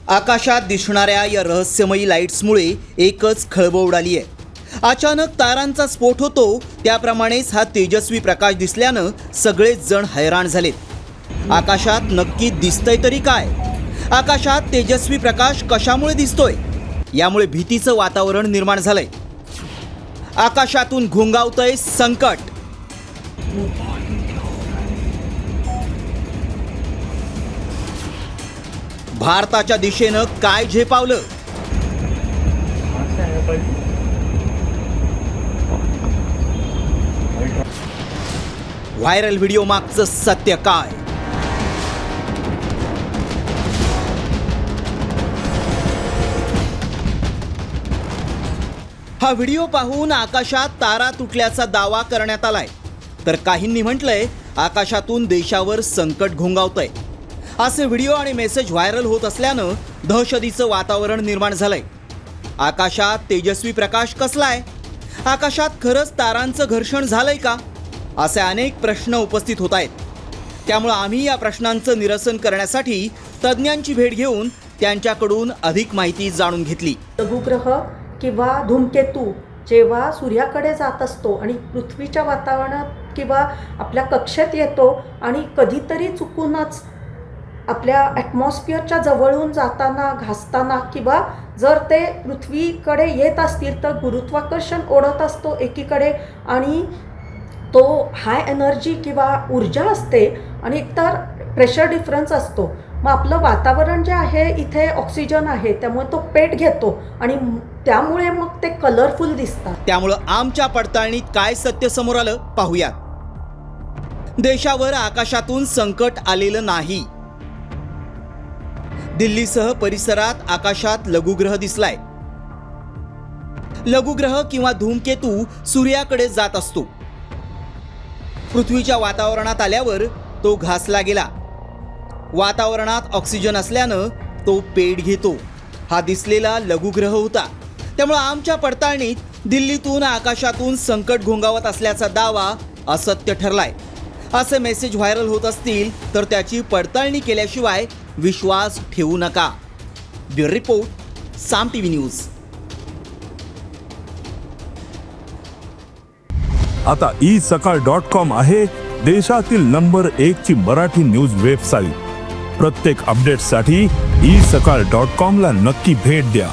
आकाशात दिसणाऱ्या या रहस्यमयी लाईट्समुळे एकच खळबळ उडाली आहे। अचानक तारांचा स्फोट होतो, त्याप्रमाणेच हा तेजस्वी प्रकाश दिसल्यानं सगळेच जण हैराण झालेत। आकाशात नक्की दिसतंय तरी काय? आकाशात तेजस्वी प्रकाश कशामुळे दिसतोय? यामुळे भीतीचं वातावरण निर्माण झालंय। आकाशातून घोंगावतंय संकट। भारताच्या दिशेनं काय झेपावलं? व्हायरल व्हिडिओ मागचं सत्य काय? हा व्हिडिओ पाहून आकाशात तारा तुटल्याचा दावा करण्यात आलाय, तर काहींनी म्हटलंय आकाशातून देशावर संकट घोंगावतंय। असे व्हिडिओ आणि मेसेज व्हायरल होत असल्यानं दहशतीचं वातावरण निर्माण झालंय। आकाशात तेजस्वी प्रकाश कसलाय? आकाशात खरंच तारांचं घर्षण झालंय का? असे अनेक प्रश्न उपस्थित होत आहेत। त्यामुळे आम्ही या प्रश्नांचं निरसन करण्यासाठी तज्ज्ञांची भेट घेऊन त्यांच्याकडून अधिक माहिती जाणून घेतली। लघुग्रह किंवा धूमकेतू जेव्हा सूर्याकडे जात असतो आणि पृथ्वीच्या वातावरणात किंवा आपल्या कक्षेत येतो आणि कधीतरी चुकूनच आपल्या ॲटमॉस्फिअरच्या जवळून जाताना घासताना किंवा जर ते पृथ्वीकडे येत असतील तर गुरुत्वाकर्षण ओढत असतो एकीकडे आणि तो हाय एनर्जी किंवा ऊर्जा असते आणि एकतर प्रेशर डिफरन्स असतो। मग आपलं वातावरण जे आहे इथे ऑक्सिजन आहे, त्यामुळे तो पेट घेतो आणि त्यामुळे मग ते कलरफुल दिसतात। त्यामुळं आमच्या पडताळणीत काय सत्य समोर आलं पाहूयात। देशावर आकाशातून संकट आलेलं नाही। दिल्लीसह परिसरात आकाशात लघुग्रह दिसलाय। लघुग्रह किंवा धूमकेतू सूर्याकडे जात असतो। पृथ्वीच्या वातावरणात आल्यावर तो घासला गेला। वातावरणात ऑक्सिजन असल्यानं तो पेट घेतो। हा दिसलेला लघुग्रह होता। त्यामुळे आमच्या पडताळणीत दिल्लीतून आकाशातून संकट घोंगावत असल्याचा दावा असत्य ठरलाय। असे मेसेज व्हायरल होत असतील तर त्याची पडताळणी केल्याशिवाय विश्वास ठेवू नका। ब्युरो रिपोर्ट, साम टीव्ही न्यूज। आता isakal.com आहे देशातील नंबर 1 ची मराठी न्यूज वेबसाईट। प्रत्येक अपडेटसाठी isakal.com ला नक्की भेट द्या।